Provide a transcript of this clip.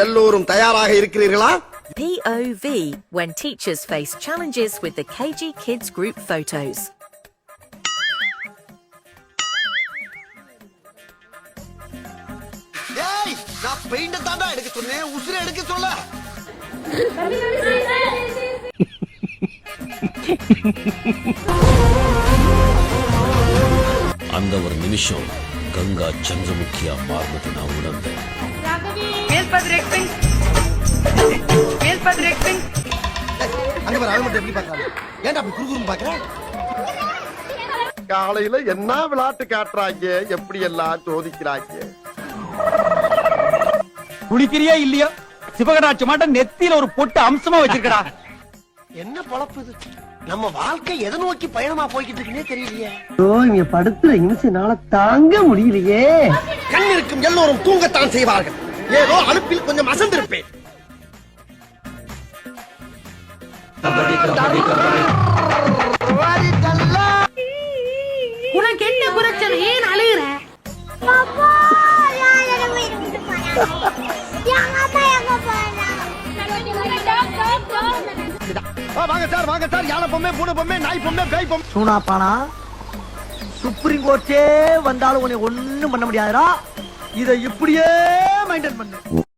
எல்லோரும் தயாராக இருக்கிறீர்களா? POV, when teachers face challenges with the KG Kids group photos. ஏய், நான் பெயிண்ட தாண்டா எடுக்க சொன்னேன், உசுரை எடுக்க சொல்ல. அந்த ஒரு நிமிஷம் கங்கா சந்திரமுகியா மாறுனது நான் உணர்ந்தேன். அங்க வர ஆளு எப்படி பாக்குறாங்க? ஏன்டா அப்படி குறுகுறுன்னு பாக்குற? காலையில என்ன விளையாட்டு காட்டுறாங்க, எப்படி எல்லாம் சோதிக்கிறாங்க. குளிக்கிறியா இல்லையா? சிவகடாட்சி மாட்ட நெத்தியில ஒரு பொட்டு அம்சமா வச்சிருக்கடா. என்ன பொழப்பு இது? நம்ம வாழ்க்கை எதை நோக்கி பயணமா போய்கிட்டு இருக்குன்னே தெரியலையே. இங்க படுத்துற நிமிஷம்னால தாங்க முடியலையே. கண் இருக்கும் எல்லோரும் தூங்கத்தான் செய்வார்கள். ஏதோ அலுப்பில் கொஞ்சம் அசந்திருப்பேன். உனக்கு என்ன பிரச்சனை? ஏன் அழுகுற? வாங்க சார், வாங்க சார். யானை பொம்மை, பூனை பொம்மை, நாய் பொம்மை, பேய் பொம்மை. சூனாப்பானா சுப்ரீம் கோர்ட்டே வந்தாலும் உன்னை ஒண்ணும் பண்ண முடியாதுடா. இதை இப்படியே மெயின்டைன் பண்ணு.